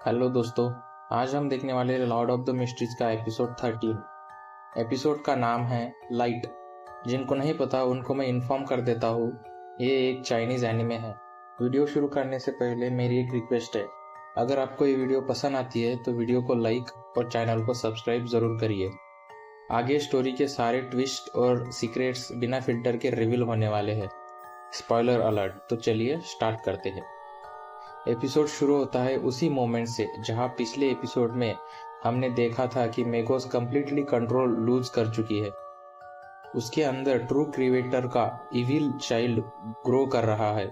Hello दोस्तों। आज हम देखने वाले लॉर्ड ऑफ द मिस्ट्रीज का एपिसोड 13। एपिसोड का नाम है लाइट। जिनको नहीं पता उनको मैं इन्फॉर्म कर देता हूँ, ये एक चाइनीज़ एनिमे है। वीडियो शुरू करने से पहले मेरी एक रिक्वेस्ट है, अगर आपको ये वीडियो पसंद आती है तो वीडियो को लाइक और चैनल को सब्सक्राइब ज़रूर करिए। आगे स्टोरी के सारे ट्विस्ट और सीक्रेट्स बिना फिल्टर के रिवील होने वाले हैं। Spoiler alert. तो चलिए स्टार्ट करते हैं। एपिसोड शुरू होता है उसी मोमेंट से जहां पिछले एपिसोड में हमने देखा था कि मेगोस कंप्लीटली कंट्रोल लूज कर चुकी है। उसके अंदर ट्रू क्रिएटर का इविल चाइल्ड ग्रो कर रहा है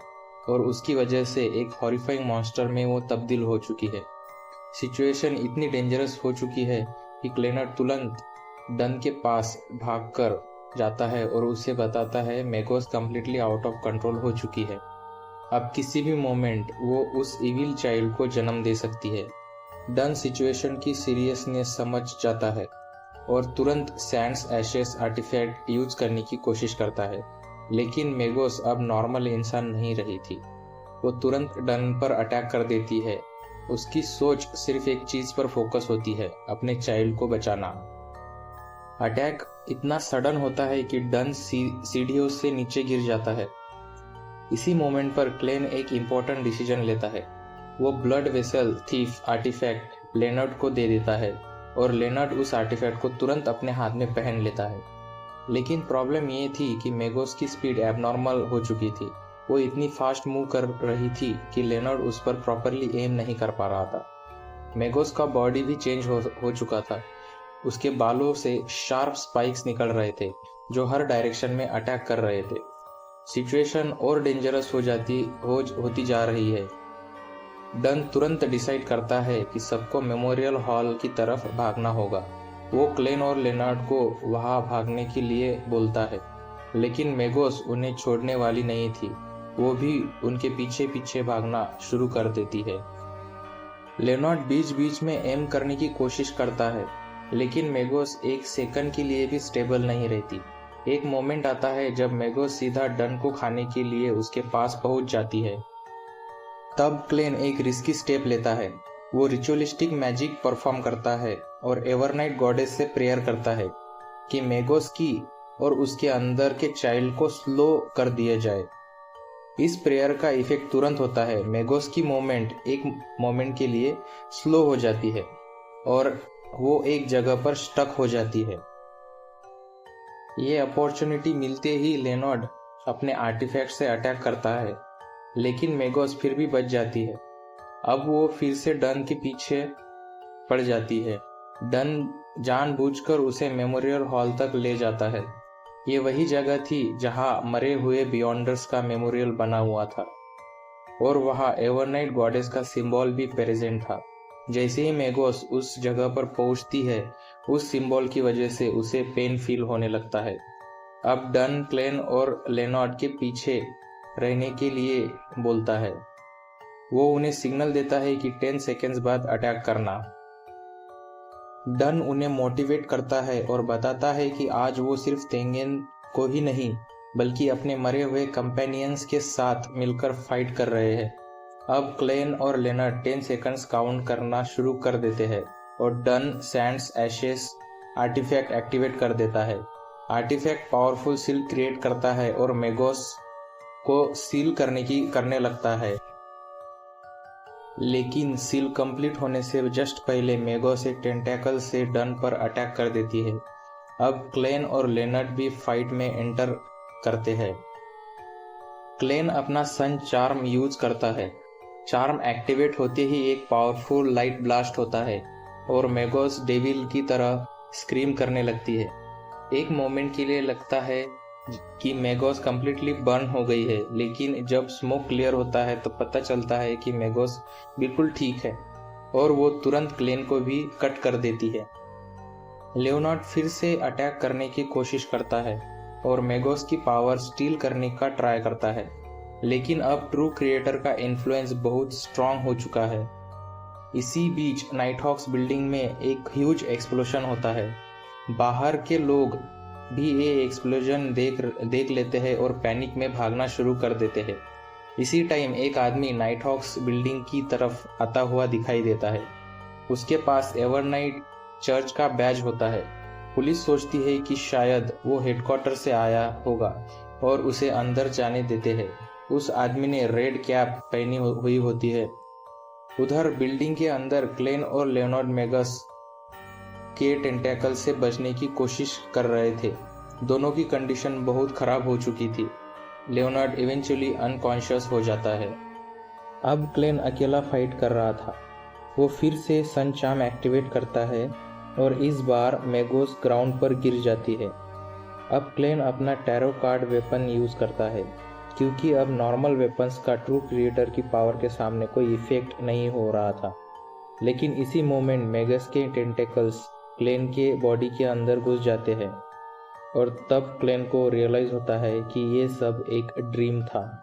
और उसकी वजह से एक हॉरिफाइंग मॉन्स्टर में वो तब्दील हो चुकी है। सिचुएशन इतनी डेंजरस हो चुकी है कि क्लेनर तुरंत डन के पास भागकर जाता है और उसे बताता है मेगोस कंप्लीटली आउट ऑफ कंट्रोल हो चुकी है। अब किसी भी मोमेंट वो उस इविल चाइल्ड को जन्म दे सकती है। डन सिचुएशन की सीरियसनेस समझ जाता है और तुरंत सैंड्स एशेस आर्टिफैक्ट यूज करने की कोशिश करता है, लेकिन मेगोस अब नॉर्मल इंसान नहीं रही थी। वो तुरंत डन पर अटैक कर देती है। उसकी सोच सिर्फ एक चीज पर फोकस होती है, अपने चाइल्ड को बचाना। अटैक इतना सडन होता है कि डन सीढ़ियों से नीचे गिर जाता है। इसी मोमेंट पर क्लेन एक इम्पोर्टेंट डिसीजन लेता है। वो blood vessel thief artifact Leonard को दे देता है और लेनर्ड उस आर्टिफैक्ट को तुरंत अपने हाथ में पहन लेता है। लेकिन प्रॉब्लम ये थी कि मेगोस की स्पीड एबनॉर्मल हो चुकी थी। वो इतनी फास्ट मूव कर रही थी कि लेनर्ड उस पर प्रॉपरली एम नहीं कर पा रहा था। मेगोस का बॉडी भी चेंज हो चुका था। उसके बालों से शार्प स्पाइक्स निकल रहे थे जो हर डायरेक्शन में अटैक कर रहे थे। सिचुएशन और डेंजरस होती जा रही है। डन तुरंत डिसाइड करता है कि सबको मेमोरियल हॉल की तरफ भागना होगा। वो क्लेन और लेनार्ड को वहां भागने के लिए बोलता है, लेकिन मेगोस उन्हें छोड़ने वाली नहीं थी। वो भी उनके पीछे पीछे भागना शुरू कर देती है। लेनार्ड बीच बीच में एम करने की कोशिश करता है, लेकिन मेगोस एक सेकंड के लिए भी स्टेबल नहीं रहती। एक मोमेंट आता है जब मेगोस सीधा डन को खाने के लिए उसके पास पहुंच जाती है। तब क्लेन एक रिस्की स्टेप लेता है। वो रिचुअलिस्टिक मैजिक परफॉर्म करता है और एवरनाइट गॉडेस से प्रेयर करता है कि मेगोस की और उसके अंदर के चाइल्ड को स्लो कर दिया जाए। इस प्रेयर का इफेक्ट तुरंत होता है। मेगोस की एक मोमेंट के लिए स्लो हो जाती है और वो एक जगह पर स्टक हो जाती है। ये अपॉर्चुनिटी मिलते ही लेनॉर्ड अपने आर्टिफैक्ट से अटैक करता है, लेकिन मेगोस फिर भी बच जाती है। अब वो फिर से डन के पीछे पड़ जाती है। डन जानबूझकर उसे मेमोरियल हॉल तक ले जाता है। ये वही जगह थी जहां मरे हुए बियॉन्डर्स का मेमोरियल बना हुआ था और वहां एवरनाइट गॉडेस का सिंबल भी प्रेजेंट था। जैसे ही मेगोस उस जगह पर पहुंचती है, उस सिंबल की वजह से उसे पेन फील होने लगता है। अब डन क्लेन और लेनॉर्ड के पीछे रहने के लिए बोलता है। वो उन्हें सिग्नल देता है कि 10 सेकेंड्स बाद अटैक करना। डन उन्हें मोटिवेट करता है और बताता है कि आज वो सिर्फ तेंगेन को ही नहीं बल्कि अपने मरे हुए कंपेनियंस के साथ मिलकर फाइट कर रहे हैं। अब क्लेन और लेनर्ड 10 सेकंड्स काउंट करना शुरू कर देते हैं और Dunn sands ashes artifact activate कर देता है। आर्टिफैक्ट पावरफुल सील क्रिएट करता है और मेगोस को सील करने लगता है, लेकिन सील कंप्लीट होने से जस्ट पहले मेगोस एक टेंटेकल से डन पर अटैक कर देती है। अब क्लेन और लेनर्ड भी फाइट में एंटर करते हैं। क्लेन अपना सन चार्म यूज करता है। चार्म एक्टिवेट होते ही एक पावरफुल लाइट ब्लास्ट होता है और मेगोस डेविल की तरह स्क्रीम करने लगती है। एक मोमेंट के लिए लगता है कि मेगोस कंप्लीटली बर्न हो गई है, लेकिन जब स्मोक क्लियर होता है तो पता चलता है कि मेगोस बिल्कुल ठीक है और वो तुरंत क्लेन को भी कट कर देती है। लेओनार्ड फिर से अटैक करने की कोशिश करता है और मेगोस की पावर स्टील करने का ट्राई करता है, लेकिन अब ट्रू क्रिएटर का इन्फ्लुएंस बहुत स्ट्रांग हो चुका है। इसी बीच नाइटहॉक्स बिल्डिंग में एक ह्यूज एक्सप्लोजन होता है। बाहर के लोग भी ये एक्सप्लोजन देख लेते हैं और पैनिक में भागना शुरू कर देते हैं। इसी टाइम एक आदमी नाइट हॉक्स बिल्डिंग की तरफ आता हुआ दिखाई देता है। उसके पास एवरनाइट चर्च का बैज होता है। पुलिस सोचती है कि शायद वो हेडक्वार्टर से आया होगा और उसे अंदर जाने देते हैं। उस आदमी ने रेड कैप पहनी हुई होती है। उधर बिल्डिंग के अंदर क्लेन और लियोनार्ड मेगस के टेंटेकल से बचने की कोशिश कर रहे थे। दोनों की कंडीशन बहुत खराब हो चुकी थी। लियोनार्ड इवेंचुअली अनकॉन्शियस हो जाता है। अब क्लेन अकेला फाइट कर रहा था। वो फिर से सन चार्म एक्टिवेट करता है और इस बार मेगोस ग्राउंड पर गिर जाती है। अब क्लेन अपना टैरो कार्ड वेपन यूज़ करता है, क्योंकि अब नॉर्मल वेपन्स का ट्रू क्रिएटर की पावर के सामने कोई इफेक्ट नहीं हो रहा था। लेकिन इसी मोमेंट मेगस के टेंटेकल्स क्लेन के बॉडी के अंदर घुस जाते हैं और तब क्लेन को रियलाइज होता है कि ये सब एक ड्रीम था।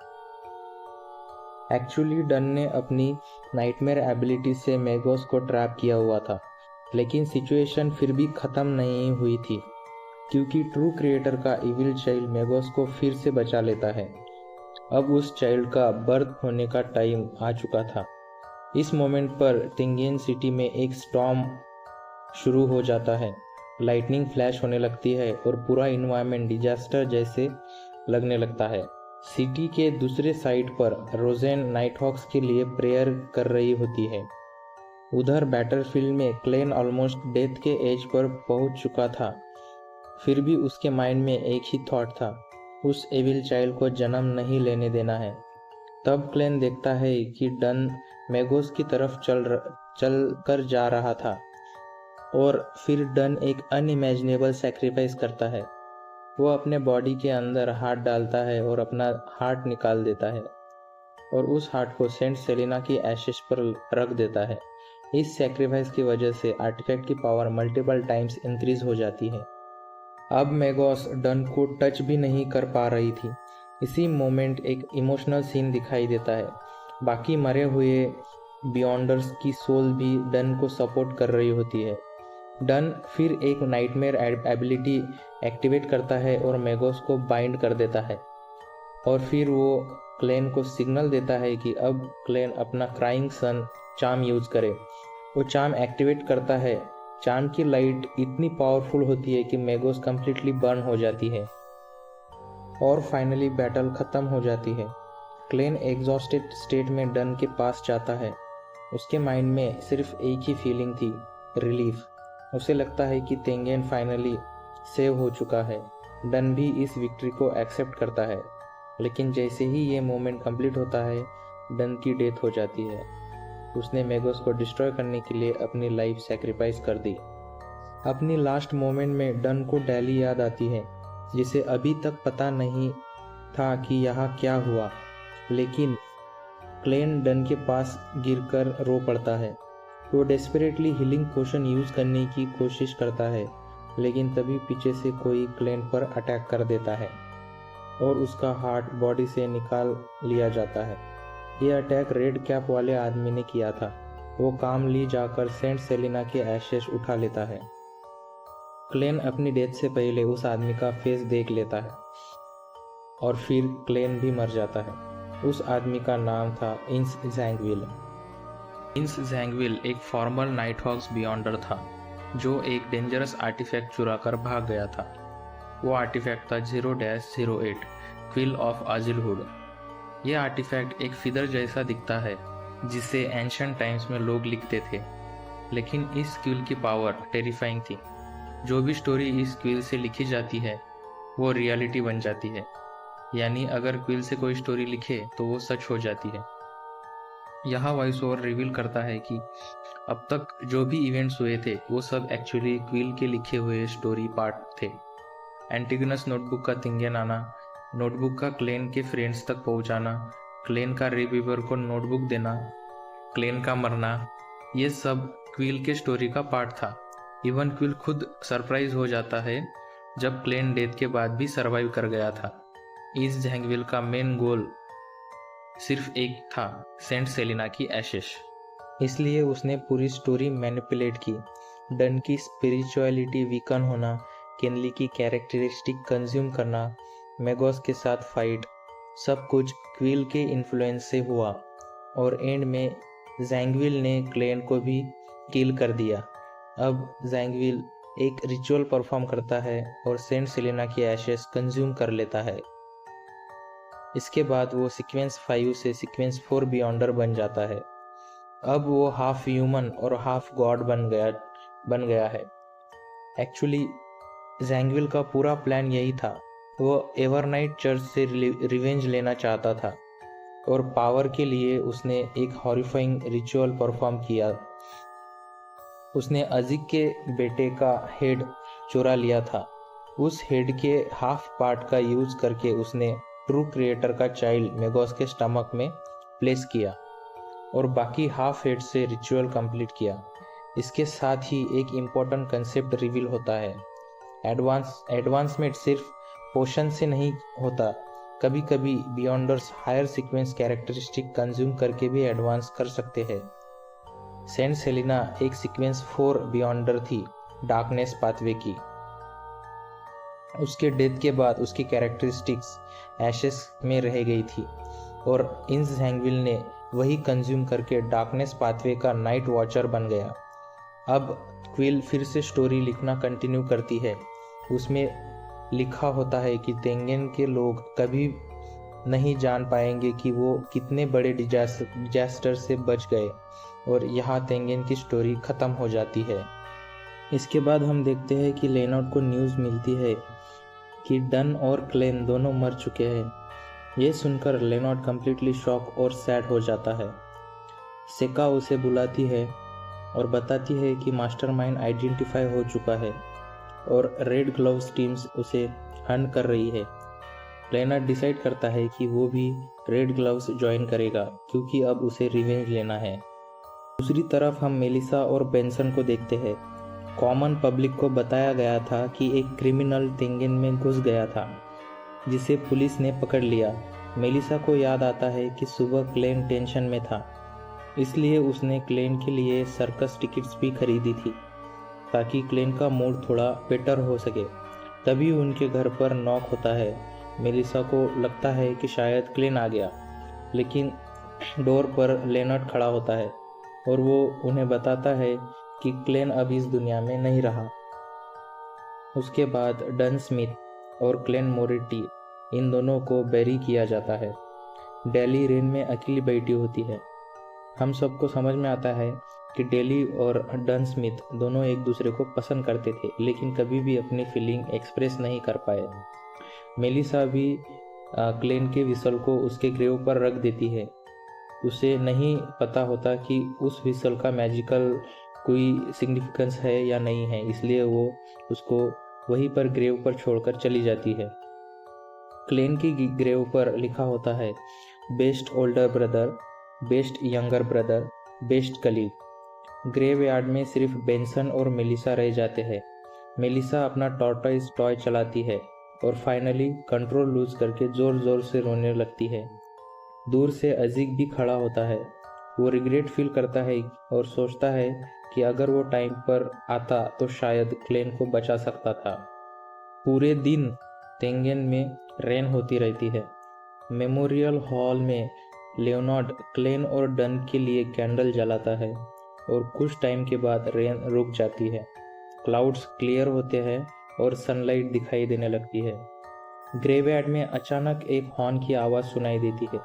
एक्चुअली डन ने अपनी नाइटमेयर एबिलिटी से मेगोस को ट्रैप किया हुआ था, लेकिन सिचुएशन फिर भी ख़त्म नहीं हुई थी, क्योंकि ट्रू क्रिएटर का इविल चाइल्ड मेगोस को फिर से बचा लेता है। अब उस चाइल्ड का बर्थ होने का टाइम आ चुका था। इस मोमेंट पर तिंगेन सिटी में एक स्टॉर्म शुरू हो जाता है। लाइटनिंग फ्लैश होने लगती है और पूरा इन्वायरमेंट डिजास्टर जैसे लगने लगता है। सिटी के दूसरे साइड पर रोजेन नाइटहॉक्स के लिए प्रेयर कर रही होती है। उधर बैटलफील्ड में क्लेन ऑलमोस्ट डेथ के एज पर पहुंच चुका था। फिर भी उसके माइंड में एक ही थॉट था, उस एविल चाइल्ड को जन्म नहीं लेने देना है। तब क्लेन देखता है कि डन मेगोस की तरफ चल कर जा रहा था और फिर डन एक अनइमेजिनेबल सैक्रिफाइस करता है। वो अपने बॉडी के अंदर हाथ डालता है और अपना हार्ट निकाल देता है और उस हार्ट को सेंट सेलिना की एशेस पर रख देता है। इस सैक्रिफाइस की वजह से आर्टिफैक्ट की पावर मल्टीपल टाइम्स इंक्रीज हो जाती है। अब मेगोस डन को टच भी नहीं कर पा रही थी। इसी मोमेंट एक इमोशनल सीन दिखाई देता है। बाकी मरे हुए बियॉन्डर्स की सोल भी डन को सपोर्ट कर रही होती है। डन फिर एक नाइटमेयर एबिलिटी एक्टिवेट करता है और मेगोस को बाइंड कर देता है और फिर वो क्लेन को सिग्नल देता है कि अब क्लेन अपना क्राइंग सन चार्म यूज करे। वो चार्म एक्टिवेट करता है। चार्म की लाइट इतनी पावरफुल होती है कि मेगोस कंप्लीटली बर्न हो जाती है और फाइनली बैटल खत्म हो जाती है। क्लेन एग्जॉस्टेड स्टेट में डन के पास जाता है। उसके माइंड में सिर्फ एक ही फीलिंग थी, रिलीफ। उसे लगता है कि तेंगेन फाइनली सेव हो चुका है। डन भी इस विक्ट्री को एक्सेप्ट करता है, लेकिन जैसे ही ये मोमेंट कंप्लीट होता है, डन की डेथ हो जाती है। उसने मेगोस को डिस्ट्रॉय करने के लिए अपनी लाइफ सैक्रिफाइस कर दी। अपनी लास्ट मोमेंट में डन को डैली याद आती है, जिसे अभी तक पता नहीं था कि यहाँ क्या हुआ। लेकिन क्लेन डन के पास गिरकर रो पड़ता है। वो डेस्परेटली हीलिंग पोशन यूज करने की कोशिश करता है, लेकिन तभी पीछे से कोई क्लेन पर अटैक कर देता है और उसका हार्ट बॉडी से निकाल लिया जाता है। ये अटैक रेड कैप वाले आदमी ने किया था। वो कामली जाकर सेंट सेलिना के एशेस उठा लेता है। क्लेन अपनी डेथ से पहले उस आदमी का फेस देख लेता है और फिर क्लेन भी मर जाता है। उस आदमी का नाम था इंस जैंगविल। इंस जैंगविल एक फॉर्मल नाइटहॉक्स बियॉन्डर था, जो एक डेंजरस आर्टिफैक्ट चुरा कर भाग गया था। वो आर्टिफैक्ट था 0-08 क्विल ऑफ आजिलहुड। यह आर्टिफैक्ट एक फिदर जैसा दिखता है, जिसे एंशिएंट टाइम्स में लोग लिखते थे, लेकिन इस क्विल की पावर टेरिफाइंग थी। जो भी स्टोरी इस क्विल से लिखी जाती है वो रियलिटी बन जाती है, यानी अगर क्विल से कोई स्टोरी लिखे तो वो सच हो जाती है। यह वॉइस ओवर रिवील करता है कि अब तक जो भी इवेंट्स हुए थे वो सब एक्चुअली क्विल के लिखे हुए स्टोरी पार्ट थे। एंटिगोनस नोटबुक का तिंगेन आना, नोटबुक का क्लेन के फ्रेंड्स तक पहुंचाना, क्लेन का रिवीवर को नोटबुक देना, क्लेन का मरना, ये सब क्विल के स्टोरी का पार्ट था। इवन क्विल खुद सरप्राइज हो जाता है जब क्लेन डेथ के बाद भी सरवाइव कर गया था। इस जैंगविल का मेन गोल सिर्फ एक था, सेंट सेलिना की एशेस। इसलिए उसने पूरी स्टोरी मैनिपुलेट की। डन की स्पिरिचुअलिटी वीकन होना, केनली की कैरेक्टरिस्टिक कंज्यूम करना, मेगोस के साथ फाइट, सब कुछ क्विल के इन्फ्लुएंस से हुआ और एंड में जैंगविल ने क्लेन को भी किल कर दिया। अब जैंगविल एक रिचुअल परफॉर्म करता है और सेंट सेलेना की एशेस कंज्यूम कर लेता है। इसके बाद वो सीक्वेंस 5 से सीक्वेंस 4 बियॉन्डर बन जाता है। अब वो हाफ ह्यूमन और हाफ गॉड बन गया है। एक्चुअली जैंगविल का पूरा प्लान यही था। वो एवरनाइट चर्च से रिवेंज लेना चाहता था और पावर के लिए उसने एक हॉरिफाइंग रिचुअल परफॉर्म किया। उसने अजिक के बेटे का हेड चुरा लिया था। उस हेड के हाफ पार्ट का यूज करके उसने ट्रू क्रिएटर का चाइल्ड मेगोस के स्टमक में प्लेस किया और बाकी हाफ हेड से रिचुअल कंप्लीट किया। इसके साथ ही एक इम्पोर्टेंट कंसेप्ट रिवील होता है। एडवांसमेंट सिर्फ पोशन से नहीं होता, कभी कभी beyonders higher sequence characteristic consume करके भी एडवांस कर सकते हैं। सेंट सेलेना एक सीक्वेंस 4 बियॉन्डर थी डार्कनेस पाथवे की। उसके डेथ के बाद उसकी कैरेक्टरिस्टिक्स एशेस में रह गई थी और इंस जैंगविल ने वही कंज्यूम करके डार्कनेस पाथवे का नाइट वॉचर बन गया। अब क्विल फिर से स्टोरी लिखना कंटिन्यू करती है। उसमें लिखा होता है कि तेंगेन के लोग कभी नहीं जान पाएंगे कि वो कितने बड़े डिजास्टर से बच गए और यहाँ तेंगेन की स्टोरी ख़त्म हो जाती है। इसके बाद हम देखते हैं कि लेनॉर्ड को न्यूज़ मिलती है कि डन और क्लेन दोनों मर चुके हैं। ये सुनकर लेनॉर्ड कम्प्लीटली शॉक और सैड हो जाता है। सेका उसे बुलाती है और बताती है कि मास्टरमाइंड आइडेंटिफाई हो चुका है और रेड ग्लव्स टीम्स उसे हंट कर रही है। लेनॉर्ड डिसाइड करता है कि वो भी रेड ग्लव्स ज्वाइन करेगा क्योंकि अब उसे रिवेंज लेना है। दूसरी तरफ हम मेलिसा और बेंसन को देखते हैं। कॉमन पब्लिक को बताया गया था कि एक क्रिमिनल तेंगेन में घुस गया था जिसे पुलिस ने पकड़ लिया। मेलिसा को याद आता है कि सुबह क्लेन टेंशन में था, इसलिए उसने क्लेन के लिए सर्कस टिकट्स भी खरीदी थी ताकि क्लेन का मूड थोड़ा बेटर हो सके। तभी उनके घर पर नॉक होता है। मेलिसा को लगता है कि शायद क्लेन आ गया, लेकिन डोर पर लेनॉर्ड खड़ा होता है और वो उन्हें बताता है कि क्लेन अब इस दुनिया में नहीं रहा। उसके बाद डन स्मिथ और क्लेन मोरिटी इन दोनों को बैरी किया जाता है। डेली रेन में अकेली बैठी होती है। हम सबको समझ में आता है कि डेली और डन स्मिथ दोनों एक दूसरे को पसंद करते थे, लेकिन कभी भी अपनी फीलिंग एक्सप्रेस नहीं कर पाए। मेलिसा भी क्लेन के विसल को उसके ग्रेव पर रख देती है। उसे नहीं पता होता कि उस विसल का मैजिकल कोई सिग्निफिकेंस है या नहीं है, इसलिए वो उसको वहीं पर ग्रेव पर छोड़कर चली जाती है। क्लेन की ग्रेव पर लिखा होता है, best older brother, best younger brother, best colleague. Graveyard में सिर्फ बेंसन और मेलिसा रह जाते हैं। मेलिसा अपना टॉर्टॉइस टॉय चलाती है और फाइनली कंट्रोल लूज करके जोर जोर से रोने लगती है। दूर से अजीक भी खड़ा होता है। वो रिग्रेट फील करता है और सोचता है कि अगर वो टाइम पर आता तो शायद क्लेन को बचा सकता था। पूरे दिन तेंगेन में रेन होती रहती है। मेमोरियल हॉल में लेओनार्ड क्लेन और डन के लिए कैंडल जलाता है और कुछ टाइम के बाद रेन रुक जाती है। क्लाउड्स क्लियर होते हैं और सनलाइट दिखाई देने लगती है। ग्रेवयार्ड में अचानक एक हॉर्न की आवाज़ सुनाई देती है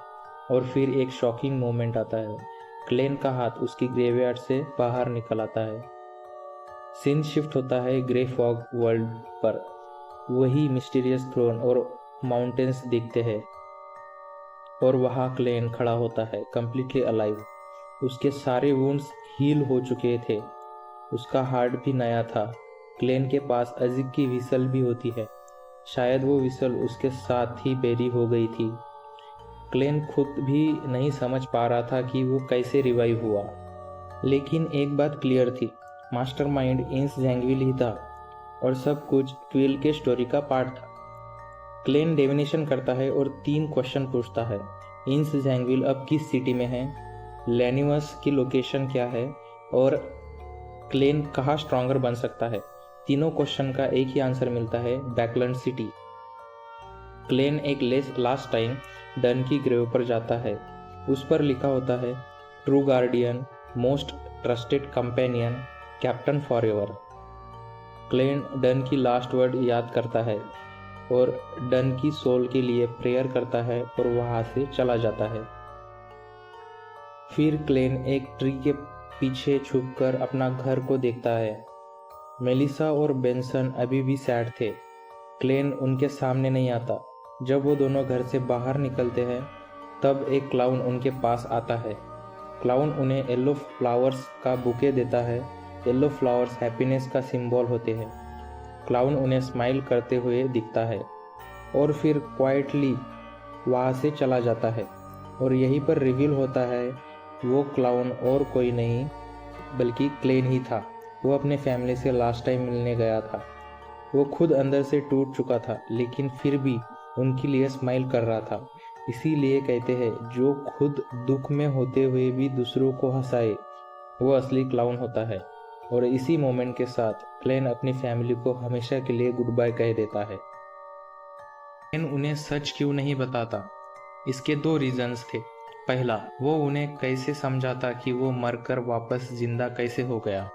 और फिर एक शॉकिंग मोमेंट आता है। क्लेन का हाथ उसकी ग्रेवयार्ड से बाहर निकल आता है। सीन शिफ्ट होता है ग्रे फॉग वर्ल्ड पर। वही मिस्टीरियस थ्रोन और माउंटेन्स दिखते हैं और वहाँ क्लेन खड़ा होता है कंप्लीटली अलाइव। उसके सारे वुंड्स हील हो चुके थे। उसका हार्ट भी नया था। क्लेन के पास अजीक की विसल भी होती है। शायद वो विसल उसके साथ ही बेरी हो गई थी। क्लेन खुद भी नहीं समझ पा रहा था कि वो कैसे रिवाइव हुआ, लेकिन एक बात क्लियर थी, मास्टरमाइंड इंस जैंगविल ही था और सब कुछ क्विल के स्टोरी का पार्ट था। क्लेन डेविनेशन करता है और 3 क्वेश्चन पूछता है। इंस जैंगविल अब किस सिटी में है, लेनिवस की लोकेशन क्या है और क्लेन कहाँ स्ट्रॉन्गर बन सकता है। तीनों क्वेश्चन का एक ही आंसर मिलता है, बैकलैंड सिटी। क्लेन एक लास्ट टाइम डन की ग्रेव पर जाता है। उस पर लिखा होता है, true guardian, most trusted companion, captain forever. Klein Dunn की लास्ट वर्ड याद करता है और डन की सोल के लिए प्रेयर करता है और वहां से चला जाता है। फिर क्लेन एक ट्री के पीछे छुपकर अपना घर को देखता है। मेलिसा और बेंसन अभी भी सैड थे। क्लेन उनके सामने नहीं आता। जब वो दोनों घर से बाहर निकलते हैं तब एक क्लाउन उनके पास आता है। क्लाउन उन्हें येलो फ्लावर्स का बुके देता है। येलो फ्लावर्स हैप्पीनेस का सिंबल होते हैं। क्लाउन उन्हें स्माइल करते हुए दिखता है और फिर क्वाइटली वहाँ से चला जाता है। और यहीं पर रिवील होता है वो क्लाउन और कोई नहीं बल्कि क्लेन ही था। वो अपने फैमिली से लास्ट टाइम मिलने गया था। वो खुद अंदर से टूट चुका था लेकिन फिर भी उनके लिए स्माइल कर रहा था। इसीलिए कहते हैं जो खुद दुख में होते हुए भी दूसरों को हंसाए वो असली क्लाउन होता है। और इसी मोमेंट के साथ क्लेन अपनी फैमिली को हमेशा के लिए गुड बाय कह देता है। क्लेन उन्हें सच क्यों नहीं बताता? इसके 2 रीजंस थे। पहला, वो उन्हें कैसे समझाता कि वो मरकर वापस जिंदा कैसे हो गया।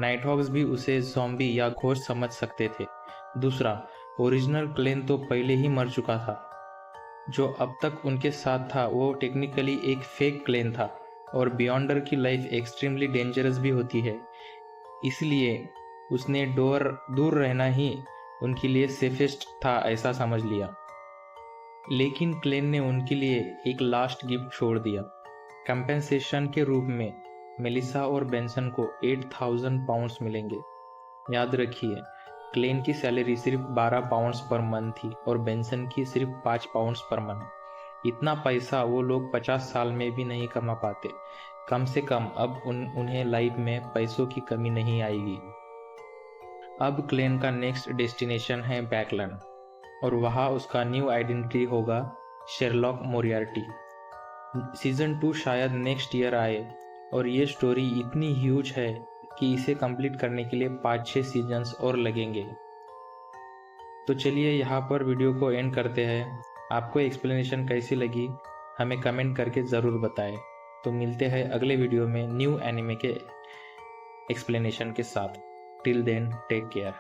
नाइटहॉक्स भी उसे ज़ॉम्बी या घोस्ट समझ सकते थे। दूसरा, ओरिजिनल क्लेन तो पहले ही मर चुका था। जो अब तक उनके साथ था वो टेक्निकली एक फेक क्लेन था और बियॉन्डर की लाइफ एक्सट्रीमली डेंजरस भी होती है। इसलिए उसने दूर रहना ही उनके लिए सेफेस्ट था ऐसा समझ लिया। लेकिन क्लेन ने उनके लिए एक लास्ट गिफ्ट छोड़ दिया। कंपेंसेशन के रूप में मेलिसा और बेंसन को 8,000 पाउंड्स मिलेंगे। याद रखिए, क्लेन की सैलरी सिर्फ 12 पाउंड्स पर मंथ थी और बेंसन की सिर्फ 5 पाउंड्स पर मंथ। इतना पैसा वो लोग 50 साल में भी नहीं कमा पाते। कम से कम अब उन्हें लाइफ में पैसों की कमी नहीं आएगी। अब क्लेन का नेक्स्ट डेस्टिनेशन है बैकलैंड और वहाँ उसका न्यू आइडेंटिटी होगा शेरलॉक मोरियार्टी। सीजन 2 शायद नेक्स्ट ईयर आए और ये स्टोरी इतनी ह्यूज है कि इसे कंप्लीट करने के लिए 5-6 सीजन्स और लगेंगे। तो चलिए यहाँ पर वीडियो को एंड करते हैं। आपको एक्सप्लेनेशन कैसी लगी हमें कमेंट करके ज़रूर बताएं। तो मिलते हैं अगले वीडियो में न्यू एनिमे के एक्सप्लेनेशन के साथ। Till then take care.